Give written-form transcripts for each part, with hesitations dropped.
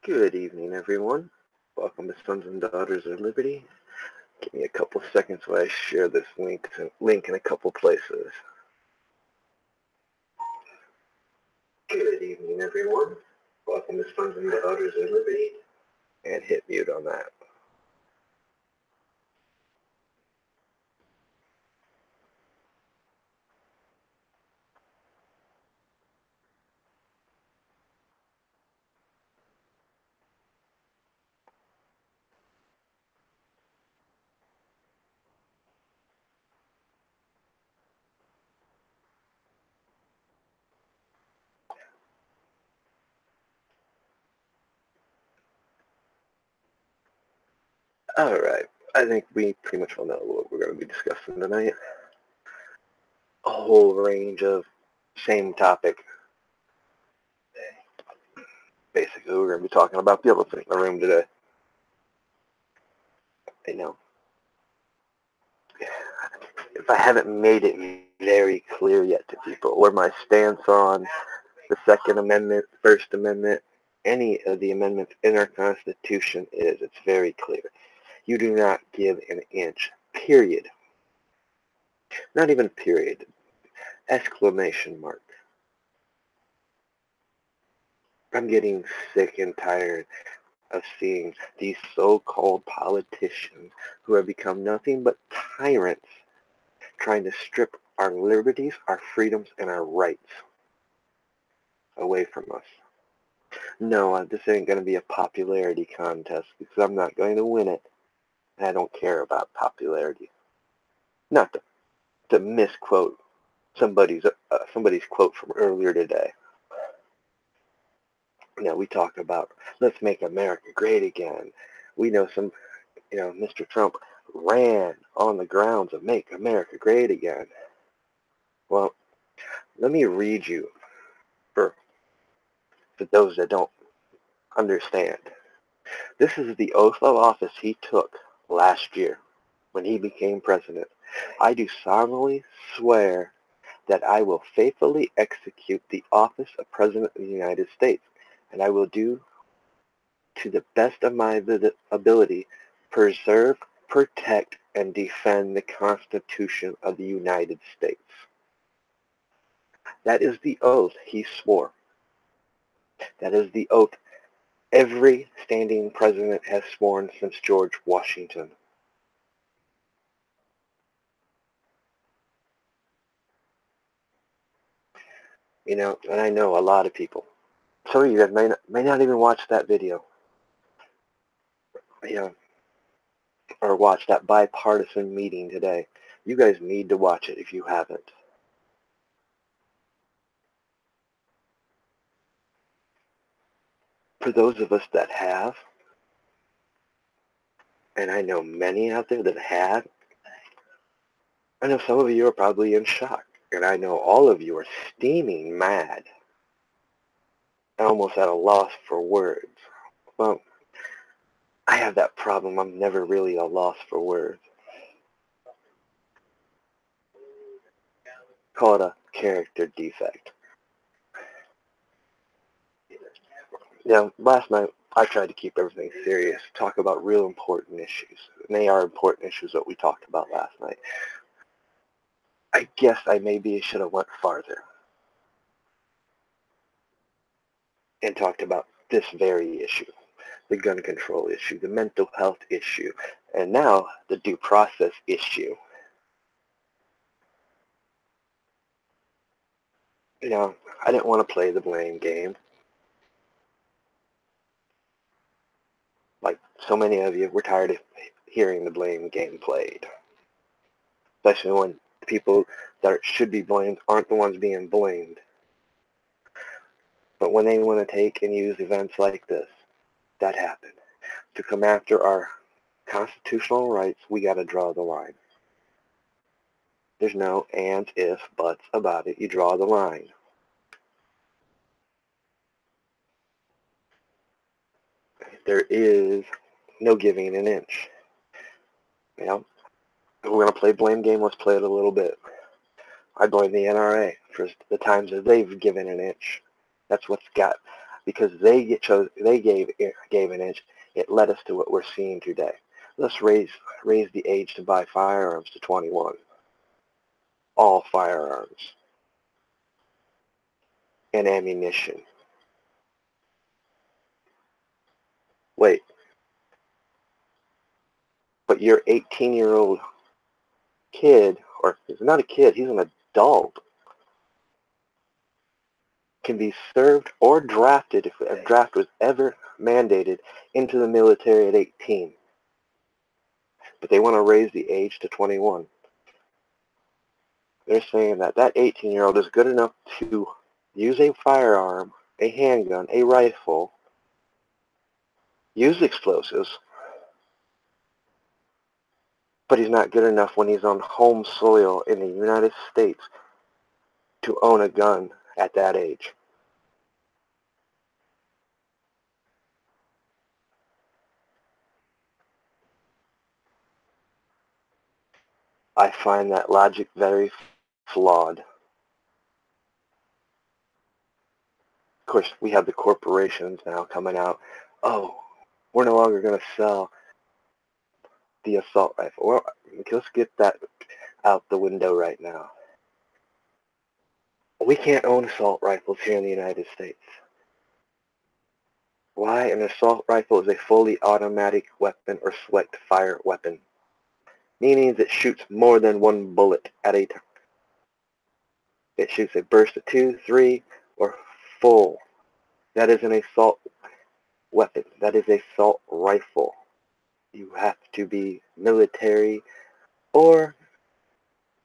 Good evening, everyone. Welcome to Sons and Daughters of Liberty. Give me a couple seconds while I share this link in a couple places. Good evening, everyone. Welcome to Sons and Daughters of Liberty. And hit mute on that. Alright, I think we pretty much all know what we're going to be discussing tonight. A whole range of same topic. Basically, we're going to be talking about the elephant in the room today. I know. If I haven't made it very clear yet to people where my stance on the Second Amendment, First Amendment, any of the amendments in our Constitution is, it's very clear. You do not give an inch, period. Not even period, exclamation mark. I'm getting sick and tired of seeing these so-called politicians who have become nothing but tyrants trying to strip our liberties, our freedoms, and our rights away from us. No, this ain't going to be a popularity contest because I'm not going to win it. And I don't care about popularity. Not to misquote somebody's quote from earlier today. We talk about let's make America great again. We know Mr. Trump ran on the grounds of make America great again. Well, let me read you for those that don't understand. This is the oath of office he took last year when he became president. I do solemnly swear that I will faithfully execute the office of President of the United States, and I will do to the best of my ability preserve, protect, and defend the Constitution of the United States. That is the oath he swore. That is the oath every standing president has sworn since George Washington. And I know a lot of people. Some of you guys may not even watch that video. Or watch that bipartisan meeting today. You guys need to watch it if you haven't. For those of us that have, and I know many out there that have, I know some of you are probably in shock, and I know all of you are steaming mad, almost at a loss for words. Well, I have that problem. I'm never really a loss for words. Call it a character defect. Last night I tried to keep everything serious, talk about real important issues. And they are important issues that we talked about last night. I guess I maybe should have went farther and talked about this very issue, the gun control issue, the mental health issue, and now the due process issue. I didn't want to play the blame game. Like so many of you, we're tired of hearing the blame game played. Especially when people that should be blamed aren't the ones being blamed. But when they want to take and use events like this, that happened, to come after our constitutional rights, we got to draw the line. There's no ands, ifs, buts about it. You draw the line. There is no giving an inch. If we're going to play blame game, let's play it a little bit. I blame the NRA for the times that they've given an inch. That's what's got because they gave an inch. It led us to what we're seeing today. Let's raise the age to buy firearms to 21. All firearms and ammunition. Wait, but your 18-year-old kid, or he's not a kid, he's an adult, can be served or drafted if a draft was ever mandated into the military at 18. But they want to raise the age to 21. They're saying that 18-year-old is good enough to use a firearm, a handgun, a rifle, use explosives, but he's not good enough when he's on home soil in the United States to own a gun at that age. I find that logic very flawed. Of course, we have the corporations now coming out. Oh, we're no longer going to sell the assault rifle. Well, let's get that out the window right now. We can't own assault rifles here in the United States. Why? An assault rifle is a fully automatic weapon or select fire weapon, meaning it shoots more than one bullet at a time. It shoots a burst of 2, 3, or full. That is an assault weapon. That is an assault rifle. You have to be military or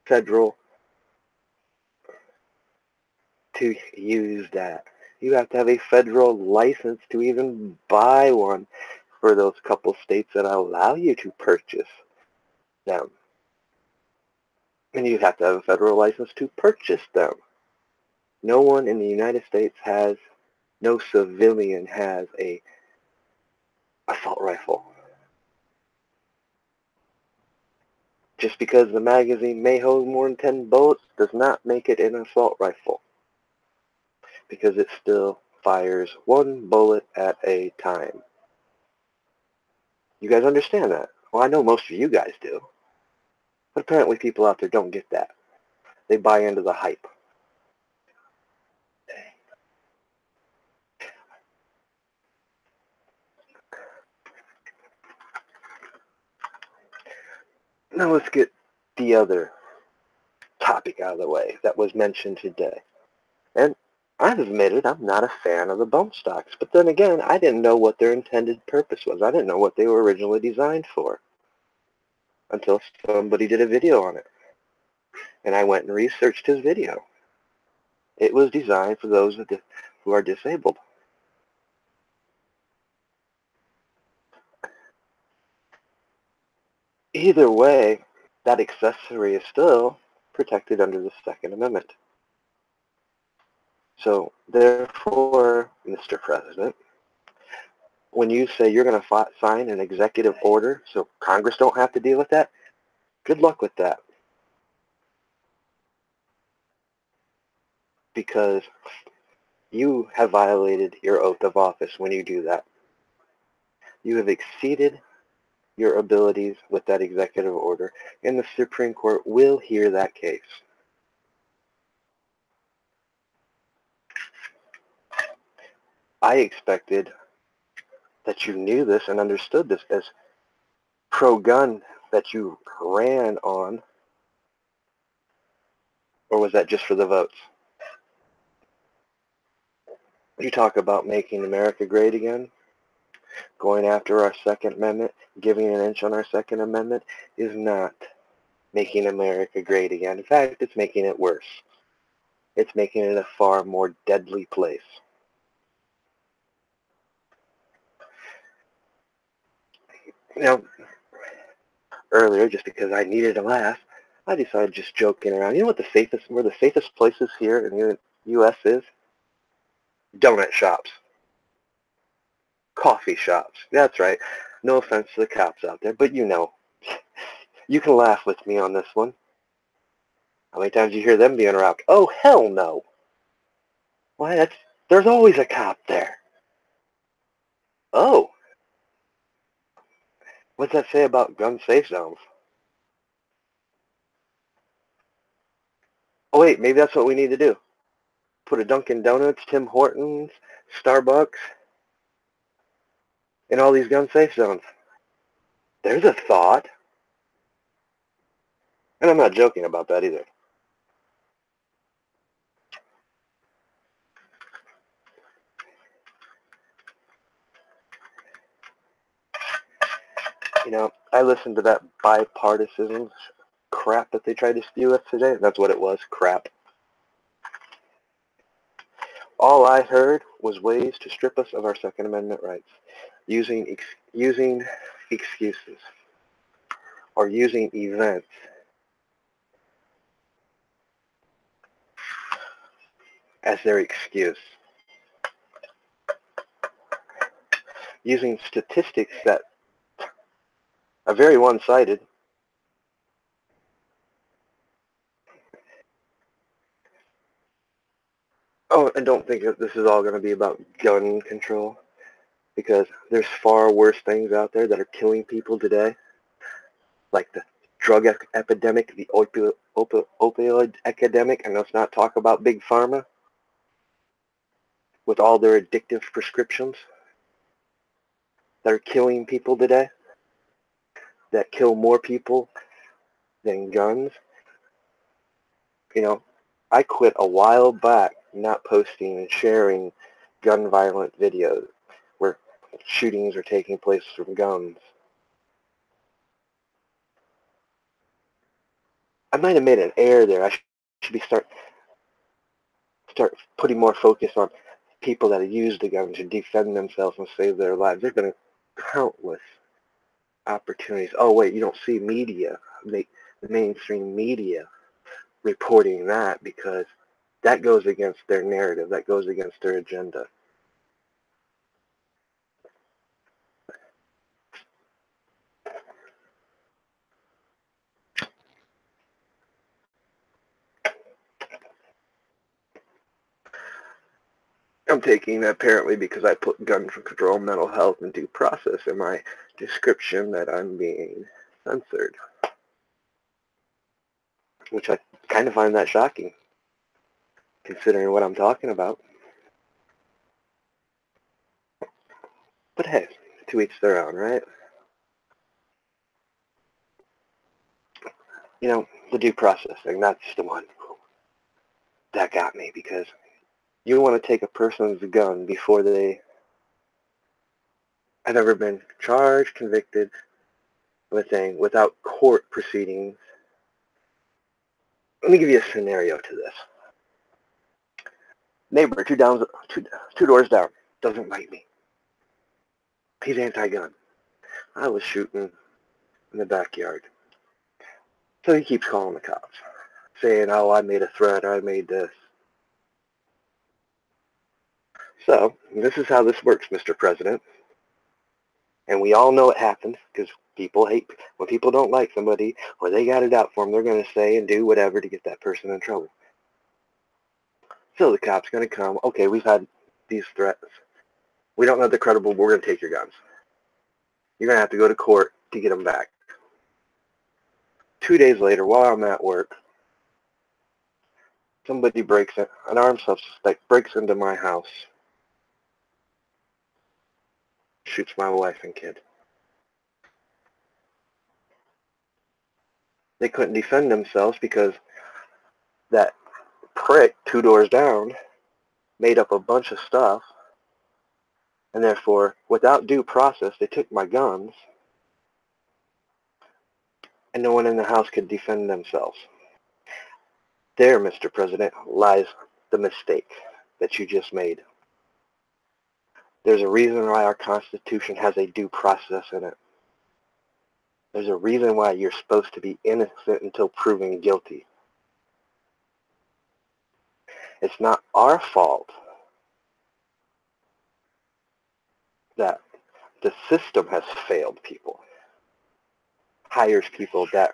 federal to use that. You have to have a federal license to even buy one for those couple states that allow you to purchase them. And you have to have a federal license to purchase them. No one in the United States has, no civilian has a assault rifle. Just because the magazine may hold more than 10 bullets does not make it an assault rifle, because it still fires one bullet at a time. You guys understand that? Well, I know most of you guys do. But apparently people out there don't get that. They buy into the hype. Now let's get the other topic out of the way that was mentioned today. And I've admitted I'm not a fan of the bump stocks, but then again, I didn't know what their intended purpose was. I didn't know what they were originally designed for until somebody did a video on it. And I went and researched his video. It was designed for those who are disabled. Either way, that accessory is still protected under the Second Amendment. So therefore, Mr. President, when you say you're going to sign an executive order so Congress don't have to deal with that, good luck with that. Because you have violated your oath of office when you do that. You have exceeded your abilities with that executive order, and the Supreme Court will hear that case. I expected that you knew this and understood this as pro-gun that you ran on, or was that just for the votes? You talk about making America great again, going after our Second Amendment, giving an inch on our Second Amendment is not making America great again. In fact, it's making it worse. It's making it a far more deadly place. Now, earlier, just because I needed a laugh, I decided just joking around. You know what where the safest places here in the U.S. is? Donut shops. Coffee shops. That's right. No offense to the cops out there, but you know. You can laugh with me on this one. How many times do you hear them being robbed? Oh, hell no. Why, there's always a cop there. Oh, what's that say about gun safe zones? Oh wait, maybe that's what we need to do. Put a Dunkin' Donuts, Tim Hortons, Starbucks, in all these gun safe zones. There's a thought. And I'm not joking about that either. You know, I listened to that bipartisan crap that they tried to spew us today. That's what it was, crap. All I heard was ways to strip us of our Second Amendment rights, using excuses or using events as their excuse, using statistics that are very one-sided. Oh, and don't think that this is all going to be about gun control, because there's far worse things out there that are killing people today, like the drug epidemic, the opioid epidemic, and let's not talk about Big Pharma with all their addictive prescriptions that are killing people today, that kill more people than guns. You know, I quit a while back not posting and sharing gun violent videos where shootings are taking place from guns. I might have made an error there. I should be start putting more focus on people that use the gun to defend themselves and save their lives. There have been countless opportunities. Oh wait, you don't see media, the mainstream media reporting that, because that goes against their narrative. That goes against their agenda. I'm taking apparently because I put gun control, mental health, and due process in my description that I'm being censored, which I kind of find that shocking considering what I'm talking about. But hey, to each their own, right? You know, the due process thing, that's the one that got me, because you want to take a person's gun before they have ever been charged, convicted of a thing, without court proceedings. Let me give you a scenario to this. Neighbor, two doors down, doesn't like me. He's anti-gun. I was shooting in the backyard. So he keeps calling the cops, saying, oh, I made a threat, I made this. So, this is how this works, Mr. President. And we all know it happens, because people hate, when people don't like somebody, or they got it out for them, they're going to say and do whatever to get that person in trouble. So the cop's going to come, okay, we've had these threats. We don't know if they're credible, but we're going to take your guns. You're going to have to go to court to get them back. 2 days later, while I'm at work, somebody breaks in, an armed suspect breaks into my house, shoots my wife and kid. They couldn't defend themselves because that prick 2 doors down made up a bunch of stuff, and therefore, without due process, they took my guns, and no one in the house could defend themselves. There, Mr. President, lies the mistake that you just made. There's a reason why our Constitution has a due process in it. There's a reason why you're supposed to be innocent until proven guilty. It's not our fault that the system has failed people, hires people that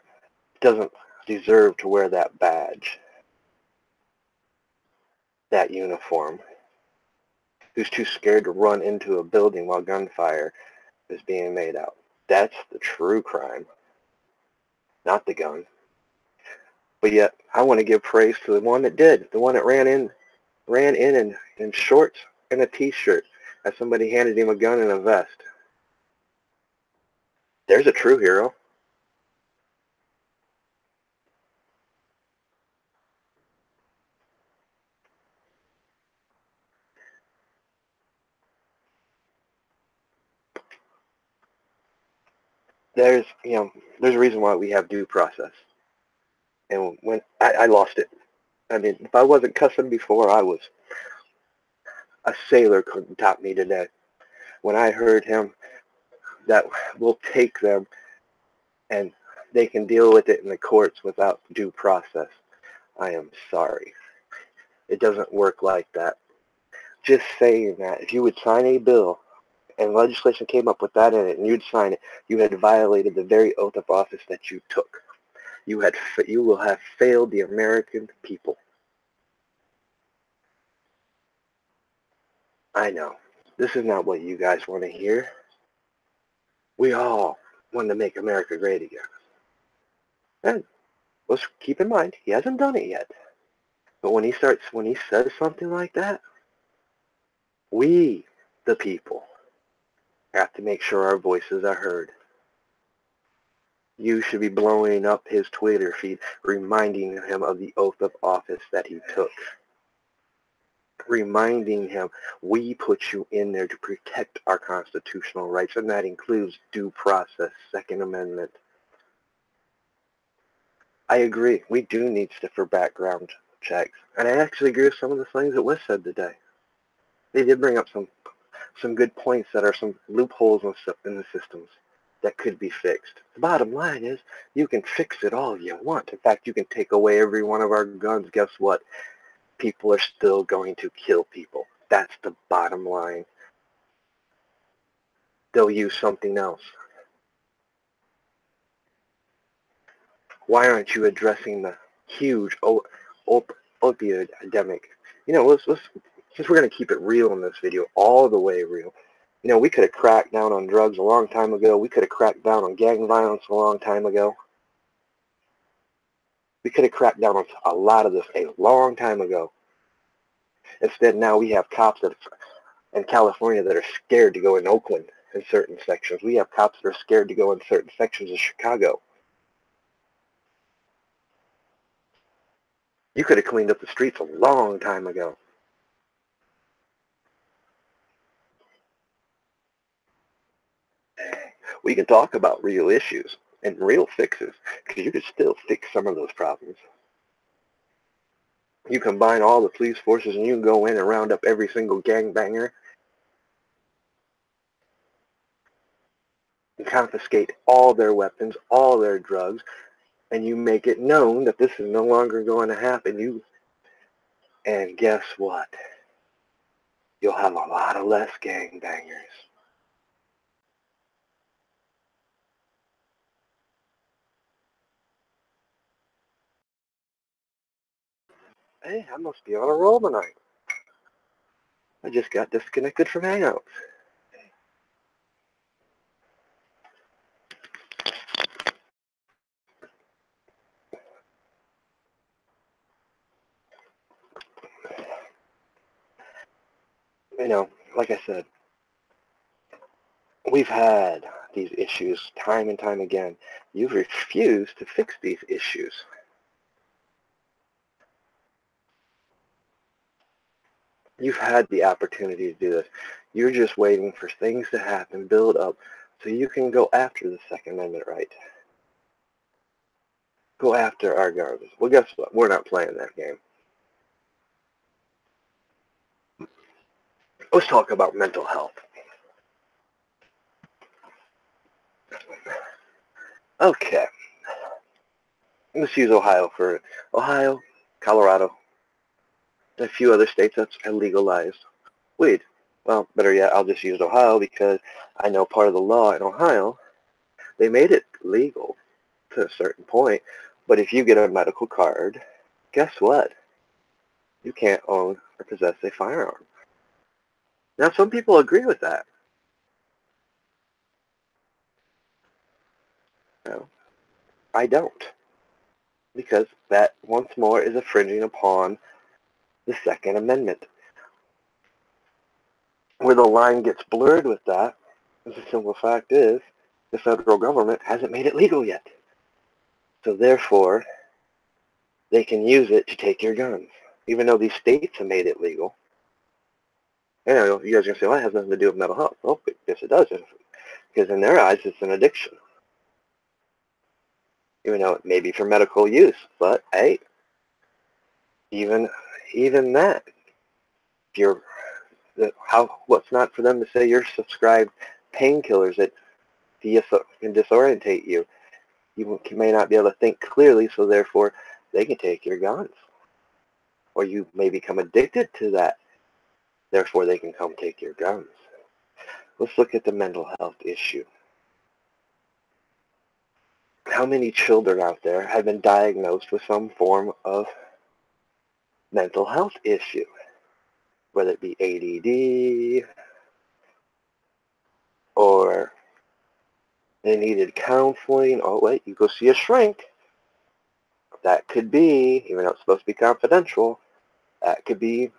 doesn't deserve to wear that badge, that uniform. who's too scared to run into a building while gunfire is being made out. That's the true crime, not the gun. But yet, I want to give praise to the one that did, the one that ran in shorts and a t-shirt as somebody handed him a gun and a vest. There's a true hero. There's a reason why we have due process. And when I lost it. I mean, if I wasn't cussing before, a sailor couldn't top me today. When I heard him that we'll take them and they can deal with it in the courts without due process, I am sorry. It doesn't work like that. Just saying that, if you would sign a bill and legislation came up with that in it and you'd sign it, you had violated the very oath of office that you took. You will have failed the American people. I know. This is not what you guys want to hear. We all want to make America great again. And let's keep in mind, he hasn't done it yet. But when he says something like that, we, the people, have to make sure our voices are heard. You should be blowing up his Twitter feed, reminding him of the oath of office that he took. Reminding him, we put you in there to protect our constitutional rights, and that includes due process, Second Amendment. I agree. We do need stiffer background checks. And I actually agree with some of the things that was said today. They did bring up some good points that are some loopholes in the systems that could be fixed. The bottom line is, you can fix it all you want. In fact, you can take away every one of our guns. Guess what? People are still going to kill people. That's the bottom line. They'll use something else. Why aren't you addressing the huge opioid epidemic? Since we're going to keep it real in this video, all the way real, we could have cracked down on drugs a long time ago. We could have cracked down on gang violence a long time ago. We could have cracked down on a lot of this a long time ago. Instead, now we have cops in California that are scared to go in Oakland in certain sections. We have cops that are scared to go in certain sections of Chicago. You could have cleaned up the streets a long time ago. We can talk about real issues and real fixes, because you could still fix some of those problems. You combine all the police forces and you can go in and round up every single gangbanger and confiscate all their weapons, all their drugs, and you make it known that this is no longer going to happen. And guess what? You'll have a lot of less gangbangers. Hey, I must be on a roll tonight. I just got disconnected from Hangouts. Like I said, we've had these issues time and time again. You've refused to fix these issues. You've had the opportunity to do this. You're just waiting for things to happen, build up, so you can go after the Second Amendment right. Go after our guns. Well, guess what? We're not playing that game. Let's talk about mental health. Okay. Let's use Ohio for Ohio, Colorado, and a few other states that's legalized weed. Well, better yet, I'll just use Ohio because I know part of the law in Ohio, they made it legal to a certain point. But if you get a medical card, guess what? You can't own or possess a firearm. Now, some people agree with that. No, I don't, because that, once more, is infringing upon the Second Amendment. Where the line gets blurred with that, the simple fact is, the federal government hasn't made it legal yet. So therefore, they can use it to take your guns. Even though these states have made it legal. I know you guys are going to say, well, that has nothing to do with mental health. Oh, yes, it does. Because in their eyes, it's an addiction. Even though it may be for medical use. But, hey, even that, if you're, what's not for them to say you're subscribed painkillers that can disorientate you. You may not be able to think clearly, so therefore they can take your guns. Or you may become addicted to that, therefore they can come take your guns. Let's look at the mental health issue. How many children out there have been diagnosed with some form of mental health issue? Whether it be ADD, or they needed counseling. Oh, wait, you go see a shrink. That could be, even though it's supposed to be confidential, that could be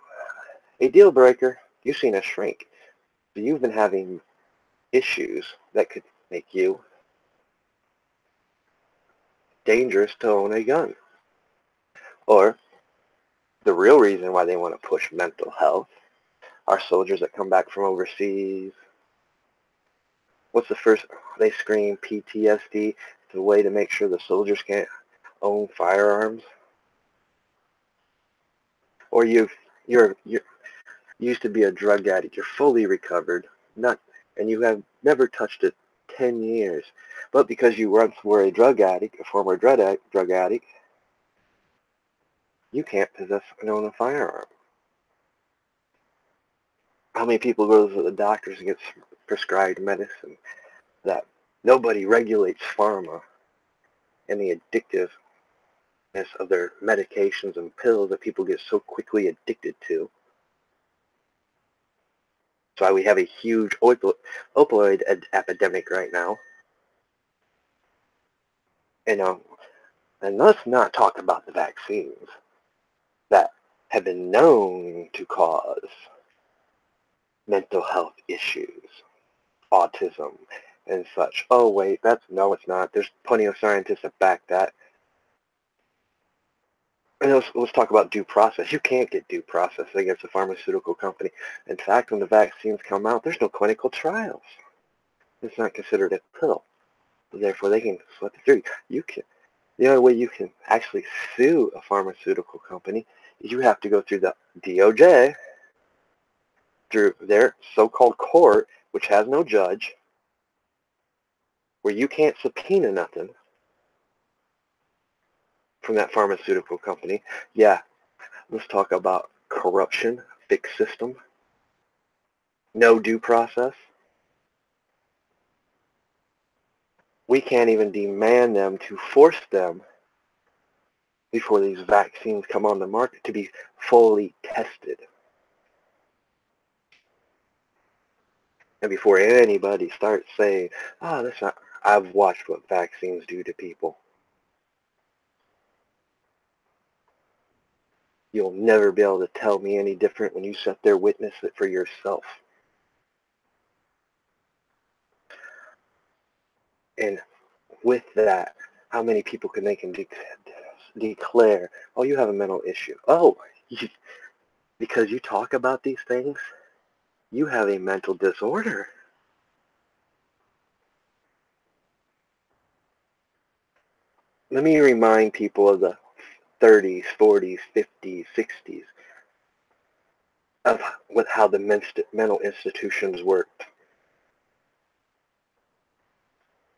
a deal breaker. You've seen a shrink. So you've been having issues that could make you dangerous to own a gun. Or the real reason why they want to push mental health are soldiers that come back from overseas. What's the first? They scream PTSD. It's a way to make sure the soldiers can't own firearms. Or you're used to be a drug addict. You're fully recovered, and you have never touched it 10 years. But because you once were a drug addict, a former drug addict, you can't possess and own a firearm. How many people go to the doctors and get prescribed medicine that nobody regulates pharma and the addictiveness of their medications and pills that people get so quickly addicted to? That's why we have a huge opioid epidemic right now. And let's not talk about the vaccines that have been known to cause mental health issues, autism, and such. Oh, wait, no, it's not. There's plenty of scientists that back that. And let's talk about due process. You can't get due process against a pharmaceutical company. In fact, when the vaccines come out, there's no clinical trials. It's not considered a pill. Therefore, they can slip it through. The only way you can actually sue a pharmaceutical company is you have to go through the DOJ, through their so-called court, which has no judge, where you can't subpoena nothing from that pharmaceutical company. Yeah, let's talk about corruption, fixed system, no due process. We can't even demand them to force them before these vaccines come on the market to be fully tested. And before anybody starts saying, oh, that's not, I've watched what vaccines do to people. You'll never be able to tell me any different when you sit there witness it for yourself. And with that, how many people can declare, oh, you have a mental issue. Oh, because you talk about these things, you have a mental disorder. Let me remind people of the 30s, 40s, 50s, 60s of how the mental institutions worked.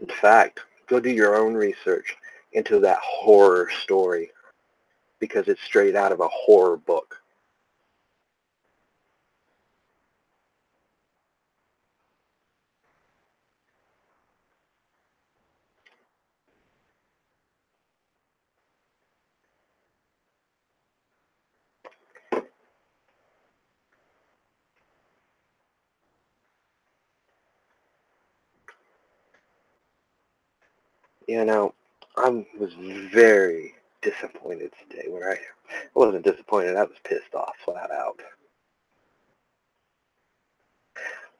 In fact, go do your own research into that horror story because it's straight out of a horror book. You know, I was very disappointed today. I wasn't disappointed, I was pissed off flat out.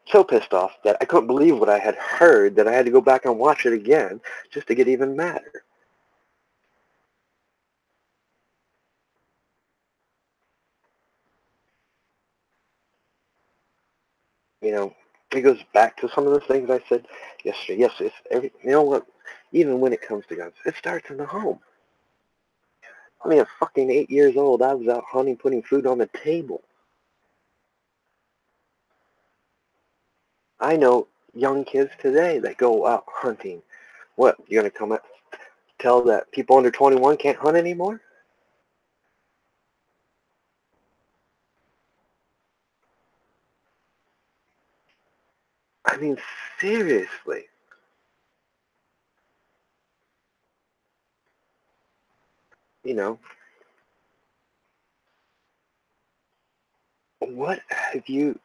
So pissed off that I couldn't believe what I had heard that I had to go back and watch it again just to get even madder. You know, it goes back to some of the things I said yesterday. Yes, you know what? Even when it comes to guns, it starts in the home. I mean, at fucking 8 years old, I was out hunting, putting food on the table. I know young kids today that go out hunting. What, you're going to come out tell that people under 21 can't hunt anymore? I mean, seriously. You know, what have I've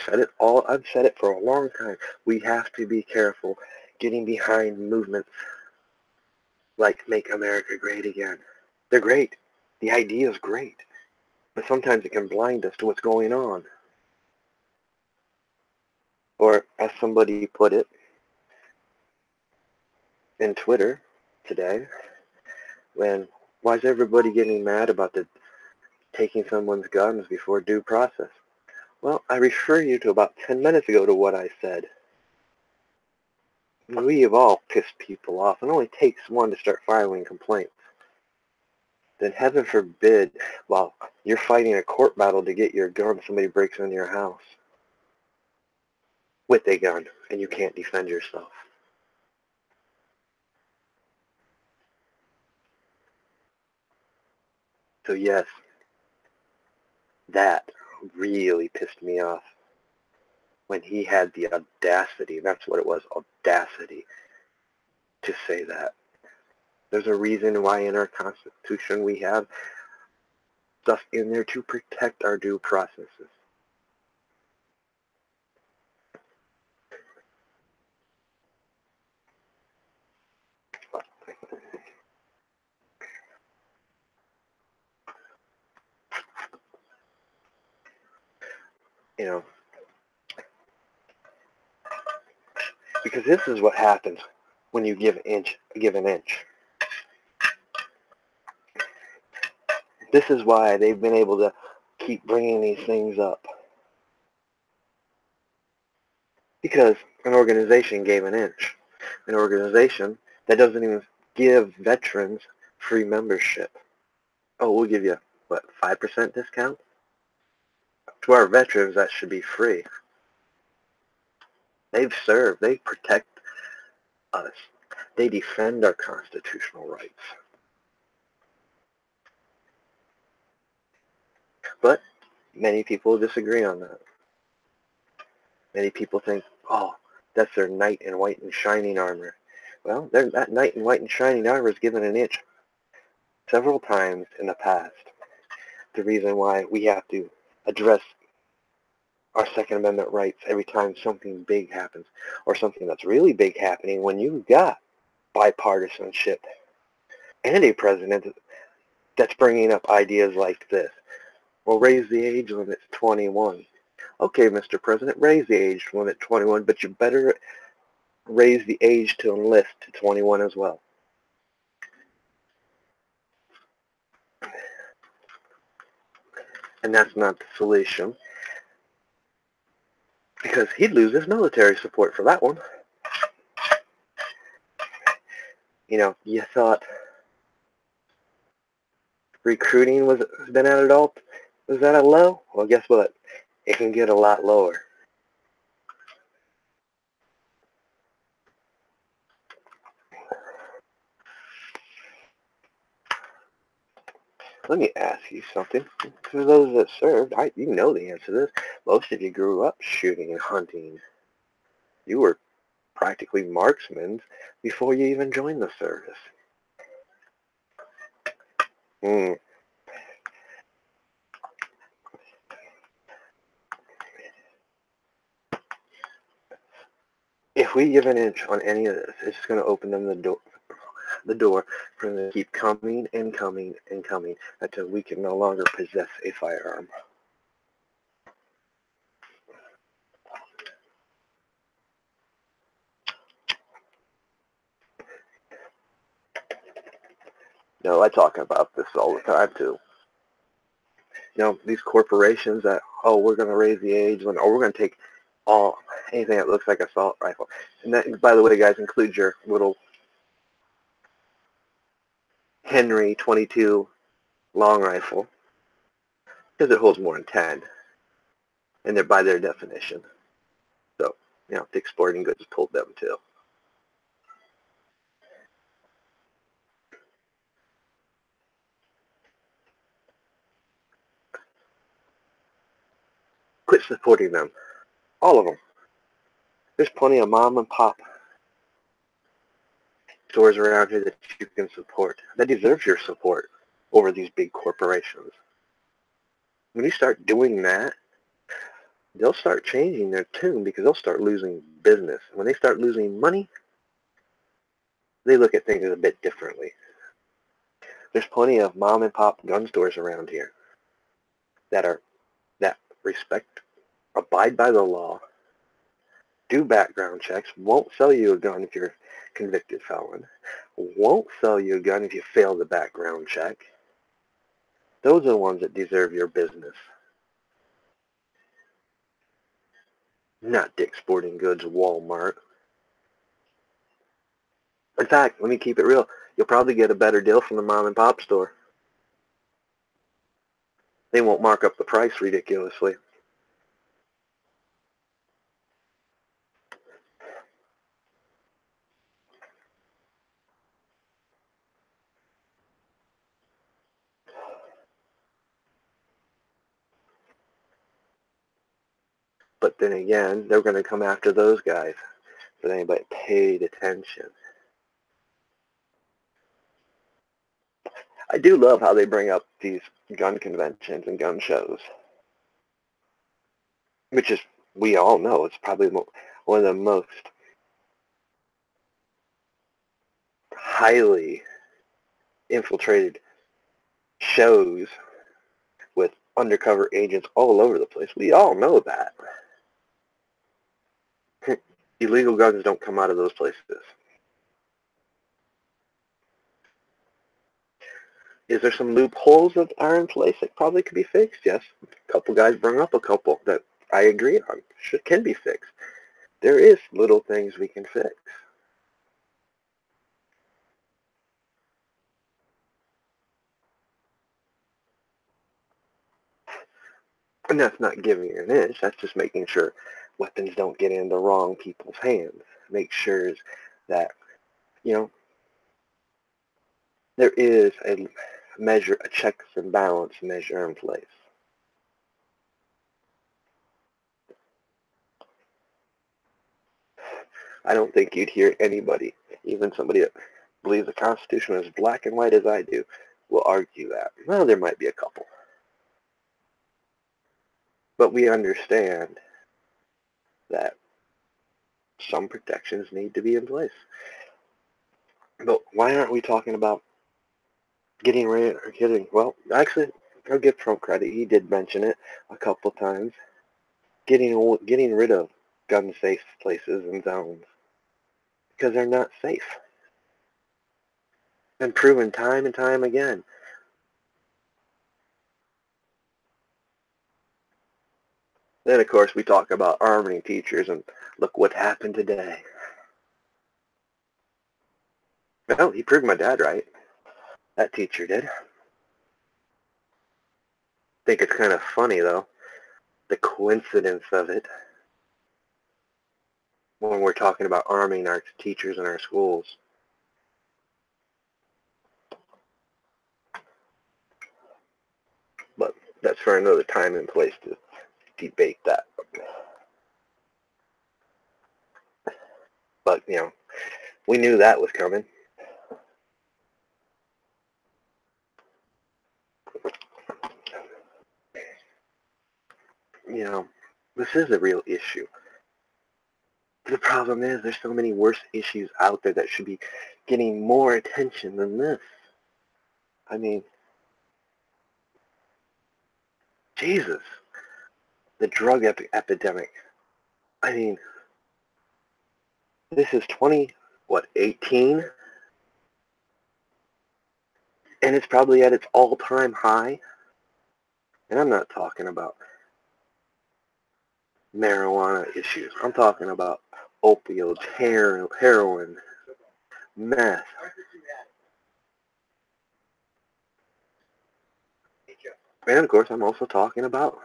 said it for a long time. We have to be careful getting behind movements like Make America Great Again. They're great. The idea is great. But sometimes it can blind us to what's going on. Or, as somebody put it in Twitter today, why is everybody getting mad about the taking someone's guns before due process? Well, I refer you to about 10 minutes ago to what I said. We have all pissed people off. It only takes one to start filing complaints. Then heaven forbid, while you're fighting a court battle to get your gun, somebody breaks into your house with a gun and you can't defend yourself. So yes, that really pissed me off when he had the audacity, that's what it was, audacity, to say that. There's a reason why in our Constitution we have stuff in there to protect our due processes. You know, because this is what happens when you give an inch. This is why they've been able to keep bringing these things up. Because an organization gave an inch. An organization that doesn't even give veterans free membership. Oh, we'll give you, what, 5% discount? To our veterans, that should be free. They've served. They protect us. They defend our constitutional rights. But many people disagree on that. Many people think, oh, that's their knight in white and shining armor. Well, that knight in white and shining armor is given an inch several times in the past. The reason why we have to address our Second Amendment rights every time something big happens, or something that's really big happening, when you've got bipartisanship and a president that's bringing up ideas like this. Well, raise the age limit to 21. Okay, Mr. President, raise the age limit to 21, but you better raise the age to enlist to 21 as well. And that's not the solution, because he'd lose his military support for that one. You know, you thought recruiting was at a low? Well, guess what? It can get a lot lower. Let me ask you something. For those that served, you know the answer to this. Most of you grew up shooting and hunting. You were practically marksmen before you even joined the service. Hmm. If If we give an inch on any of this, it's just going to open them the door for them to keep coming and coming and coming until we can no longer possess a firearm. No, I talk about this all the time too. These corporations that, oh, we're going to raise the age limit, or we're going to take anything that looks like an assault rifle. And that, by the way, guys, includes your little Henry 22 long rifle, because it holds more than 10, and they're by their definition. So, the exporting goods pulled them too. Quit supporting them. All of them. There's plenty of mom and pop stores around here that you can support, that deserves your support over these big corporations. When you start doing that, they'll start changing their tune because they'll start losing business. When they start losing money, they look at things a bit differently. There's plenty of mom and pop gun stores around here that respect, abide by the law, do background checks, won't sell you a gun if you're a convicted felon, won't sell you a gun if you fail the background check. Those are the ones that deserve your business. Not Dick's Sporting Goods, Walmart. In fact, let me keep it real. You'll probably get a better deal from the mom and pop store. They won't mark up the price ridiculously. But then again, they're going to come after those guys if anybody paid attention. I do love how they bring up these gun conventions and gun shows, which is, we all know, it's probably one of the most highly infiltrated shows with undercover agents all over the place. We all know that. Illegal guns don't come out of those places. Is there some loopholes that are in place that probably could be fixed? Yes. A couple guys bring up a couple that I agree on can be fixed. There is little things we can fix. And that's not giving you an inch. That's just making sure weapons don't get in the wrong people's hands. Make sure that, there is a checks and balance measure in place. I don't think you'd hear anybody, even somebody that believes the Constitution is black and white as I do, will argue that. Well, there might be a couple. But we understand that some protections need to be in place. But why aren't we talking about well, actually, I'll give Trump credit. He did mention it a couple times. Getting rid of gun-safe places and zones because they're not safe. And proven time and time again. Then, of course, we talk about arming teachers, and look what happened today. Well, he proved my dad right. That teacher did. I think it's kind of funny, though, the coincidence of it when we're talking about arming our teachers in our schools. But that's for another time and place to debate that. But, we knew that was coming. This is a real issue. The problem is there's so many worse issues out there that should be getting more attention than this. I mean, Jesus, the drug epidemic. I mean, this is 18? And it's probably at its all-time high. And I'm not talking about marijuana issues. I'm talking about opioids, heroin, meth. And of course, I'm also talking about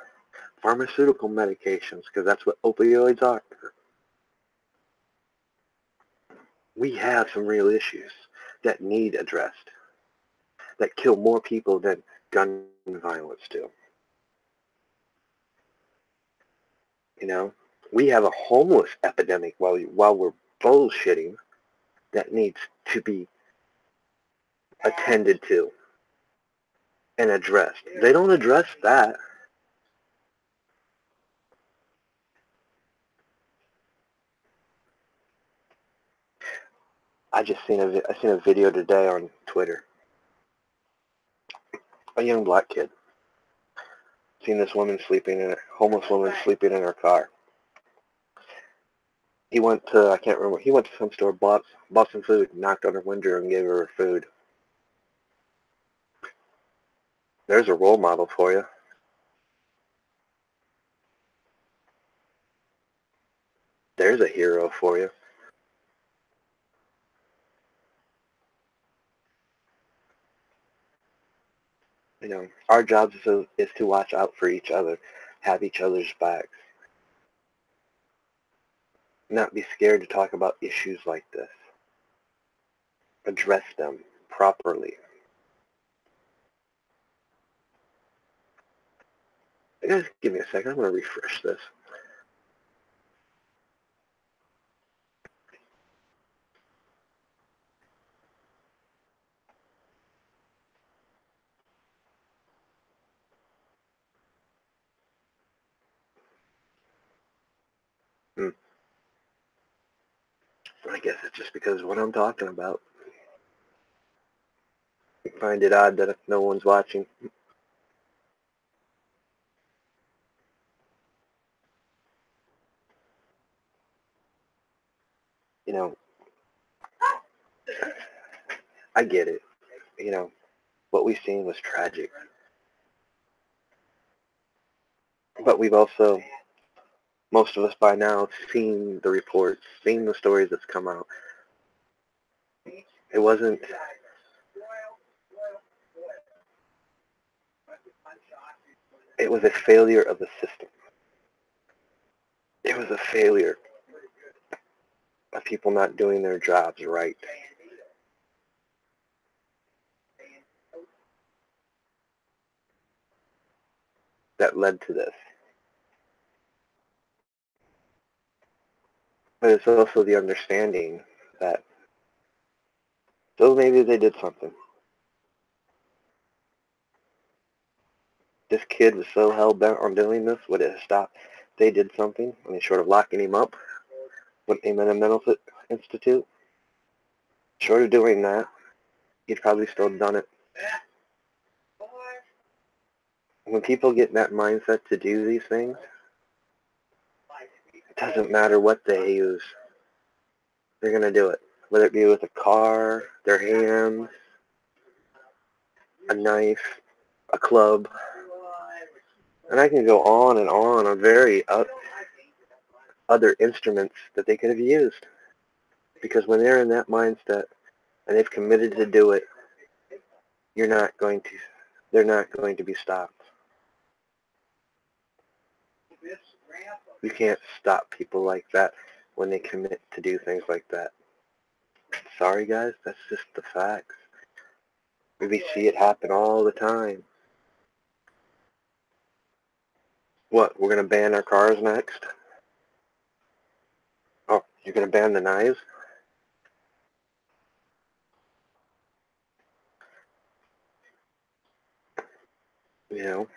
pharmaceutical medications, because that's what opioids are. We have some real issues that need addressed, that kill more people than gun violence do. You know, we have a homeless epidemic while we're bullshitting that needs to be attended to and addressed. They don't address that. I seen a video today on Twitter. A young black kid seen this homeless woman sleeping in her car. He went to, I can't remember, he went to some store, bought some food, knocked on her window and gave her food. There's a role model for you. There's a hero for you. You know, our job is to watch out for each other, have each other's backs, not be scared to talk about issues like this, address them properly. Guys, give me a second. I'm going to refresh this. I guess it's just because of what I'm talking about. I find it odd that if no one's watching. You know, I get it. You know, what we've seen was tragic. But we've also, most of us by now, seen the reports, seen the stories that's come out. It wasn't, it was a failure of the system. It was a failure of people not doing their jobs right. That led to this. But it's also the understanding that, so maybe they did something. This kid was so hell-bent on doing this, would it have stopped? They did something, I mean, short of locking him up, putting him in a mental institute, short of doing that, he'd probably still done it. When people get in that mindset to do these things, it doesn't matter what they use. They're going to do it. Whether it be with a car, their hands, a knife, a club. And I can go on very other instruments that they could have used. Because when they're in that mindset and they've committed to do it, they're not going to be stopped. You can't stop people like that when they commit to do things like that. Sorry guys, that's just the facts. We see it happen all the time. What, we're going to ban our cars next? Oh, you're going to ban the knives? You know?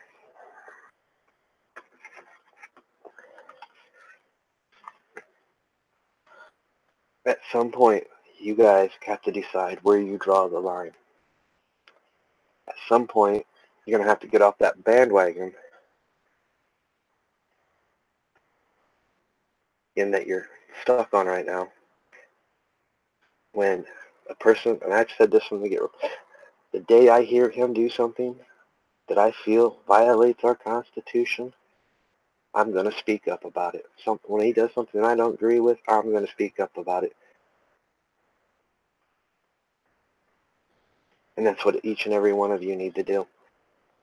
At some point, you guys have to decide where you draw the line. At some point, you're going to have to get off that bandwagon in that you're stuck on right now. When a person, and I've said this from the get-go, the day I hear him do something that I feel violates our Constitution, I'm going to speak up about it. When he does something I don't agree with, I'm going to speak up about it. And that's what each and every one of you need to do.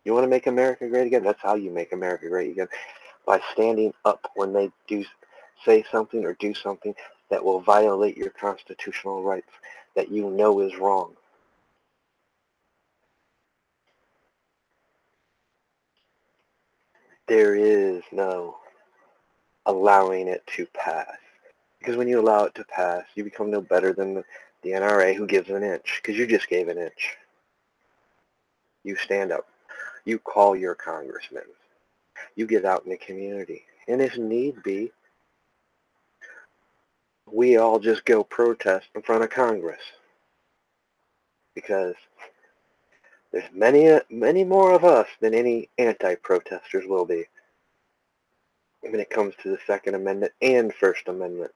You want to make America great again? That's how you make America great again. By standing up when they do say something or do something that will violate your constitutional rights that you know is wrong. There is no allowing it to pass. Because when you allow it to pass, you become no better than the NRA who gives an inch, because you just gave an inch. You stand up. You call your congressman. You get out in the community. And if need be, we all just go protest in front of Congress. Because there's many more of us than any anti-protesters will be when it comes to the Second Amendment and First Amendment.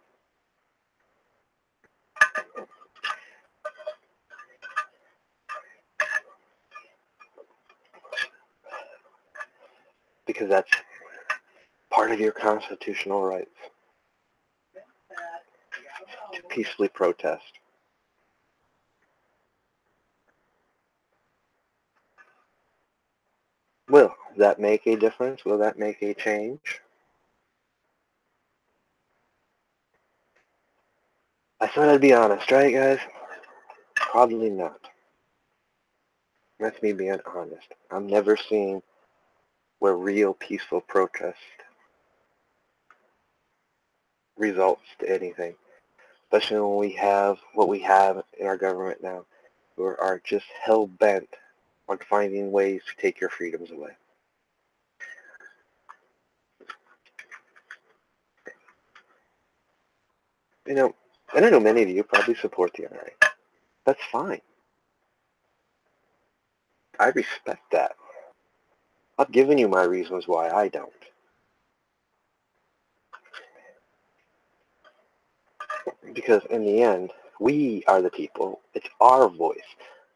Because that's part of your constitutional rights to peacefully protest. Will that make a difference? Will that make a change? I thought I'd be honest, right, guys? Probably not. That's me being honest. I'm never seeing where real peaceful protest results to anything. Especially when we have what we have in our government now, who are just hell-bent on finding ways to take your freedoms away. You know, and I know many of you probably support the NRA. That's fine. I respect that. I've given you my reasons why I don't. Because in the end, we are the people. It's our voice,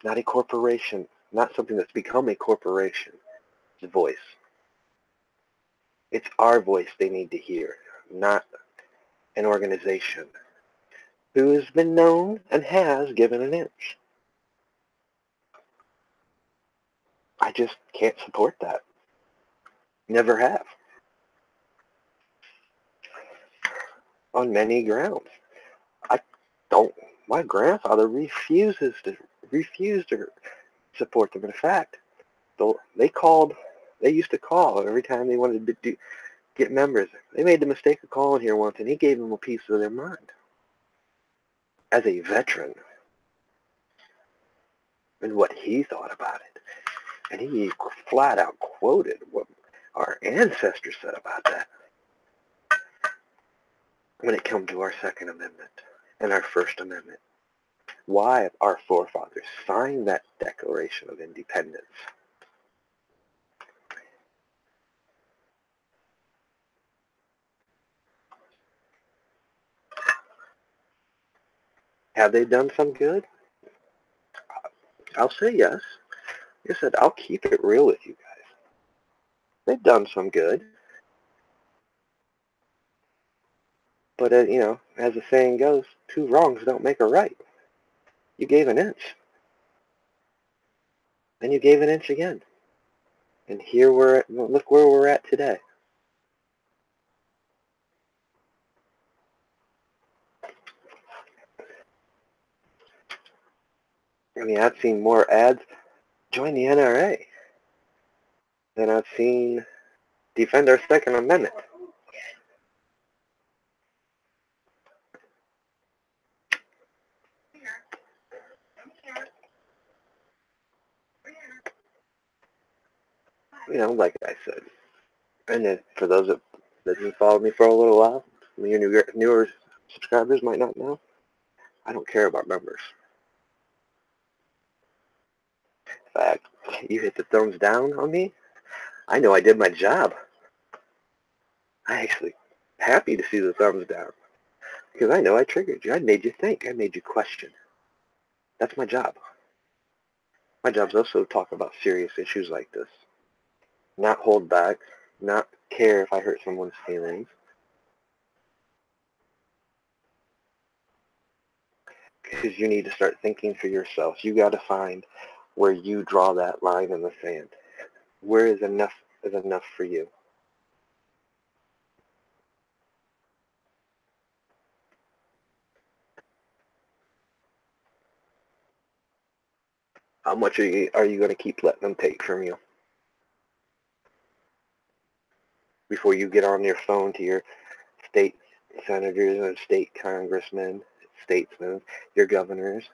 not a corporation, not something that's become a corporation. It's a voice. It's our voice they need to hear, not an organization who has been known and has given an inch. I just can't support that. Never have. On many grounds. I don't. My grandfather refused to support them. In fact, they used to call every time they wanted to get members. They made the mistake of calling here once, and he gave them a piece of their mind. As a veteran, and what he thought about it. And he flat out quoted what our ancestors said about that when it comes to our Second Amendment and our First Amendment. Why our forefathers signed that Declaration of Independence. Have they done some good? I'll say yes. Like I said, I'll keep it real with you guys. They've done some good. But, as the saying goes, two wrongs don't make a right. You gave an inch. Then you gave an inch again. And here look where we're at today. I mean, I've seen more ads join the NRA than I've seen defend our Second Amendment. Like I said. And then for those that didn't follow me for a little while, your newer subscribers might not know, I don't care about numbers. In fact, you hit the thumbs down on me, I know I did my job. I actually happy to see the thumbs down because I know I triggered you. I made you think. I made you question. That's my job. My job's also to talk about serious issues like this. Not hold back, not care if I hurt someone's feelings. Because you need to start thinking for yourself. You got to find where you draw that line in the sand. Where is enough for you? How much are you going to keep letting them take from you before you get on your phone to your state senators and state congressmen, statesmen, your governors?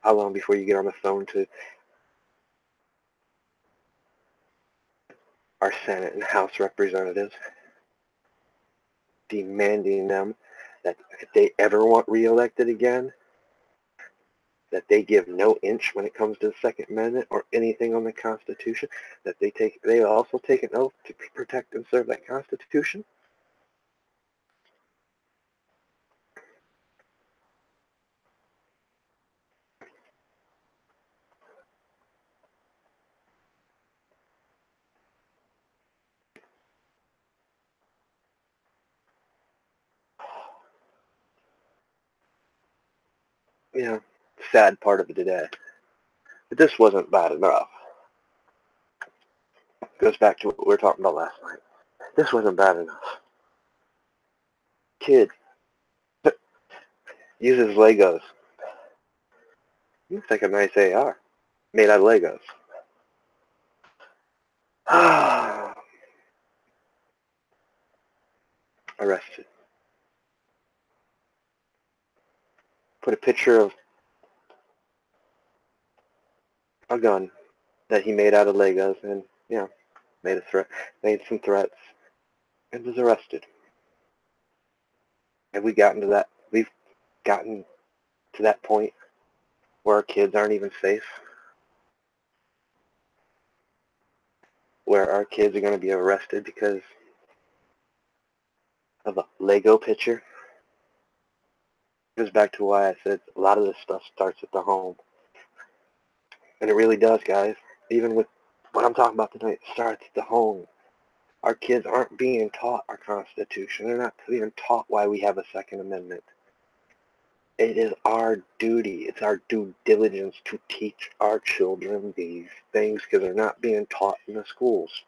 How long before you get on the phone to our Senate and House representatives, demanding them that if they ever want reelected again, that they give no inch when it comes to the Second Amendment or anything on the Constitution, that they also take an oath to protect and serve that Constitution? You know, sad part of it today. But this wasn't bad enough. It goes back to what we were talking about last night. This wasn't bad enough. Kid uses Legos. Looks like a nice AR made out of Legos. Arrested. Put a picture of a gun that he made out of Legos and, made some threats and was arrested. Have we gotten to that? We've gotten to that point where our kids aren't even safe, where our kids are going to be arrested because of a Lego picture. It goes back to why I said a lot of this stuff starts at the home. And it really does, guys. Even with what I'm talking about tonight, it starts at the home. Our kids aren't being taught our Constitution. They're not even taught why we have a Second Amendment. It is our duty, it's our due diligence to teach our children these things because they're not being taught in the schools.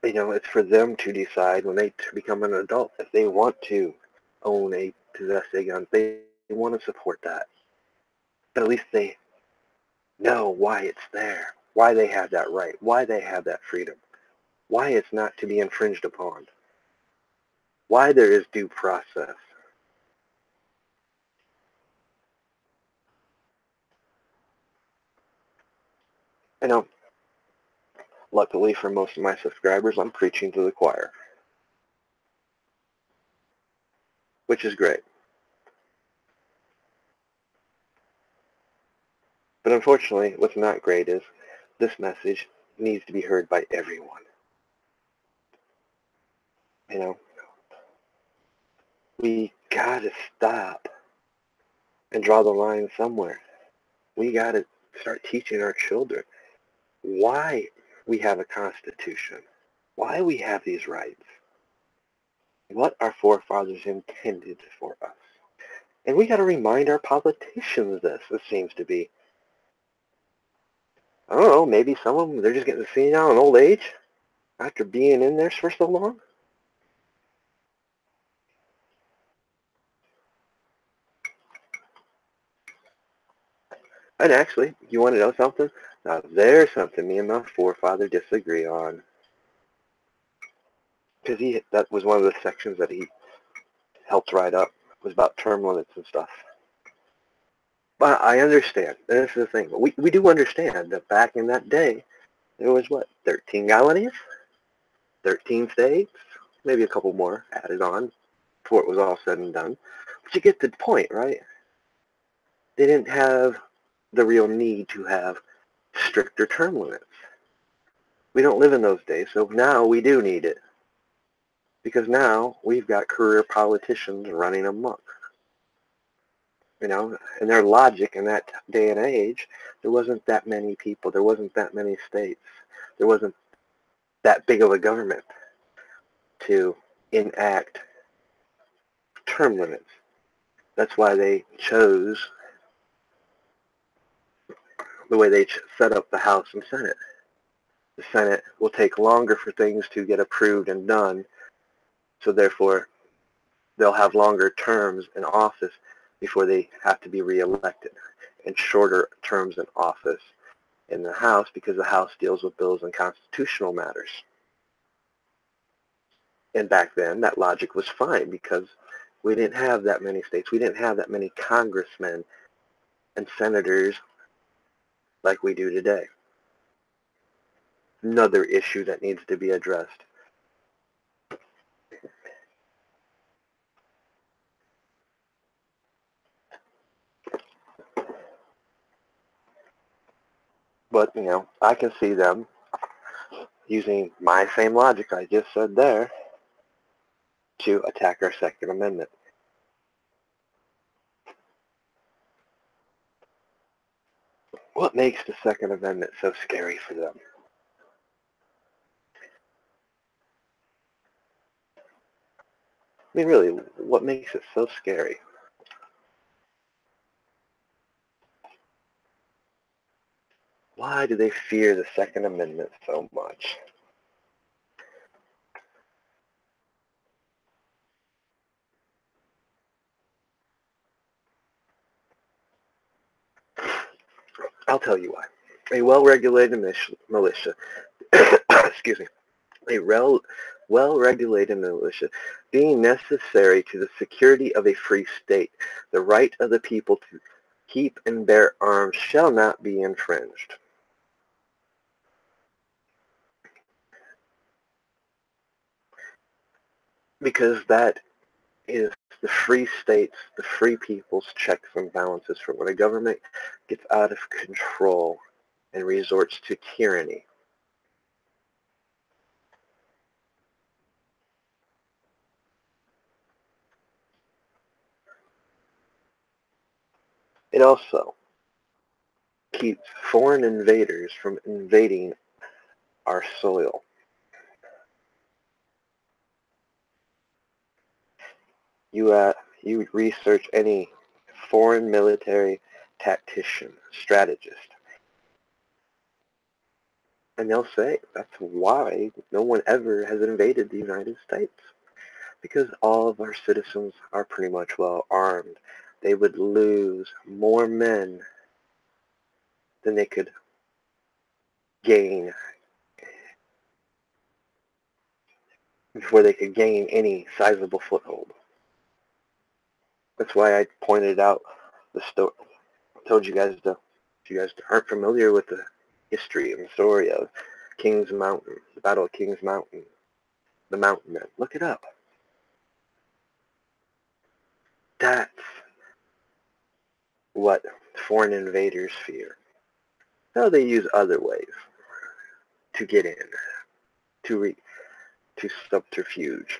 It's for them to decide when they become an adult if they want to possess a gun. They want to support that. But at least they know why it's there, why they have that right, why they have that freedom, why it's not to be infringed upon, why there is due process. Luckily for most of my subscribers, I'm preaching to the choir, which is great. But unfortunately, what's not great is this message needs to be heard by everyone. We gotta stop and draw the line somewhere. We gotta start teaching our children why we have a constitution, why we have these rights, what our forefathers intended for us. And we gotta remind our politicians this. It seems to be. I don't know, maybe some of them, they're just getting senile in old age after being in there for so long. And actually, you want to know something? Now, there's something me and my forefather disagree on. Because that was one of the sections that he helped write up, was about term limits and stuff. But I understand. This is the thing. We do understand that back in that day, there was, 13 colonies? 13 states? Maybe a couple more added on before it was all said and done. But you get the point, right? They didn't have the real need to have stricter term limits. We don't live in those days, so now we do need it. Because now we've got career politicians running amok. And their logic in that day and age, there wasn't that many people, there wasn't that many states, there wasn't that big of a government to enact term limits. That's why they chose the way they set up the House and Senate. The Senate will take longer for things to get approved and done, so therefore they'll have longer terms in office before they have to be reelected, and shorter terms in office in the House because the House deals with bills and constitutional matters. And back then, that logic was fine because we didn't have that many states. We didn't have that many congressmen and senators like we do today. Another issue that needs to be addressed. But, I can see them using my same logic I just said there to attack our Second Amendment. What makes the Second Amendment so scary for them? I mean, really, what makes it so scary? Why do they fear the Second Amendment so much? I'll tell you why. A well-regulated militia, excuse me, a well-regulated militia being necessary to the security of a free state, the right of the people to keep and bear arms shall not be infringed. Because that is the free states, the free people's checks and balances for when a government gets out of control and resorts to tyranny. It also keeps foreign invaders from invading our soil. You research any foreign military tactician, strategist, and they'll say that's why no one ever has invaded the United States, because all of our citizens are pretty much well armed. They would lose more men than they could gain before they could gain any sizable foothold. That's why I pointed out the story. I told you guys if you guys aren't familiar with the history and the story of King's Mountain, the Battle of King's Mountain, the Mountain Men, look it up. That's what foreign invaders fear. Now they use other ways to get in, to subterfuge,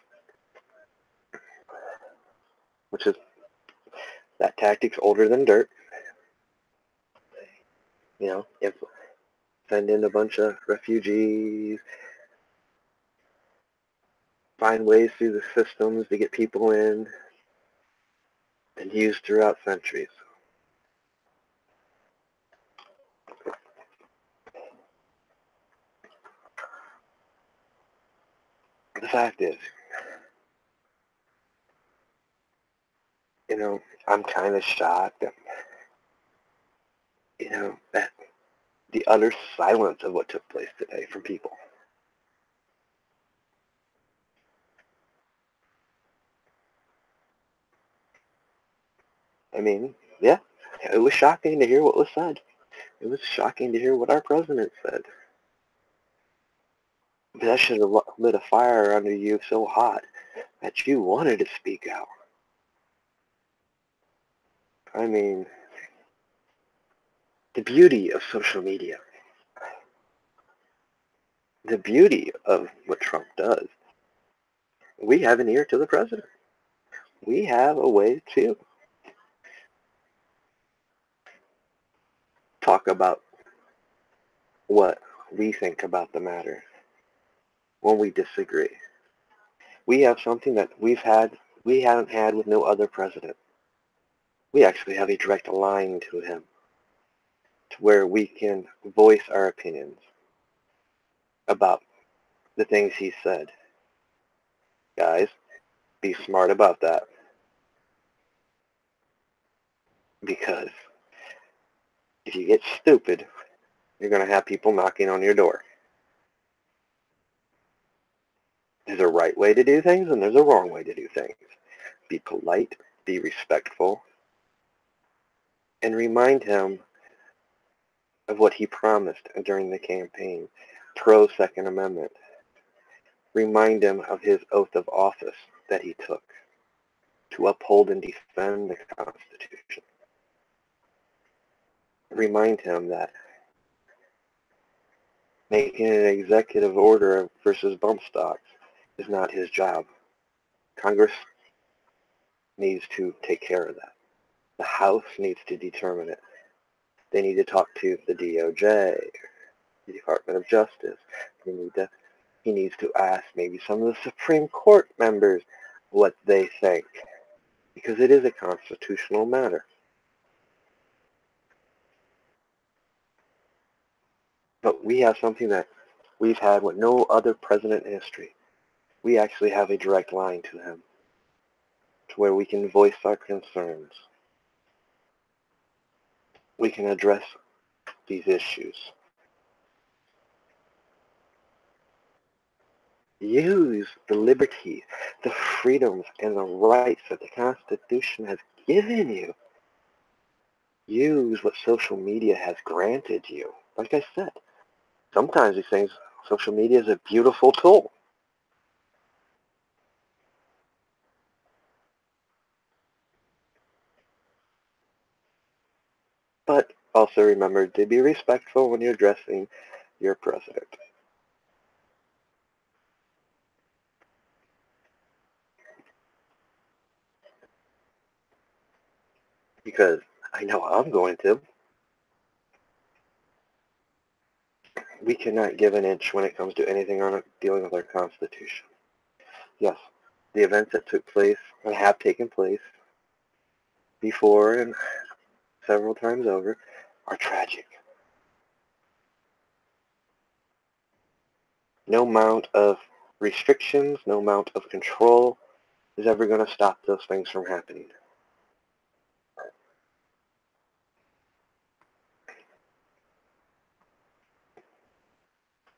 which is that tactic's older than dirt. If send in a bunch of refugees, find ways through the systems to get people in, and used throughout centuries. The fact is, I'm kind of shocked at, at the utter silence of what took place today from people. I mean, yeah, it was shocking to hear what was said. It was shocking to hear what our president said. But that should have lit a fire under you so hot that you wanted to speak out. I mean, the beauty of social media, the beauty of what Trump does, we have an ear to the president. We have a way to talk about what we think about the matter when we disagree. We have something that we haven't had with no other president. We actually have a direct line to him to where we can voice our opinions about the things he said. Guys, be smart about that, because if you get stupid, you're going to have people knocking on your door. There's a right way to do things and there's a wrong way to do things. Be polite, be respectful, and remind him of what he promised during the campaign, pro-Second Amendment. Remind him of his oath of office that he took to uphold and defend the Constitution. Remind him that making an executive order versus bump stocks is not his job. Congress needs to take care of that. The House needs to determine it. They need to talk to the DOJ, the Department of Justice. He needs to ask maybe some of the Supreme Court members what they think, because it is a constitutional matter. But we have something that we've had with no other president in history. We actually have a direct line to him, to where we can voice our concerns. We can address these issues. Use the liberty, the freedoms, and the rights that the Constitution has given you. Use what social media has granted you. Like I said, sometimes these things, social media is a beautiful tool. But also remember to be respectful when you're addressing your president. Because I know I'm going to. We cannot give an inch when it comes to anything on dealing with our Constitution. Yes, the events that took place and have taken place before and several times over are tragic. No amount of restrictions, no amount of control is ever going to stop those things from happening.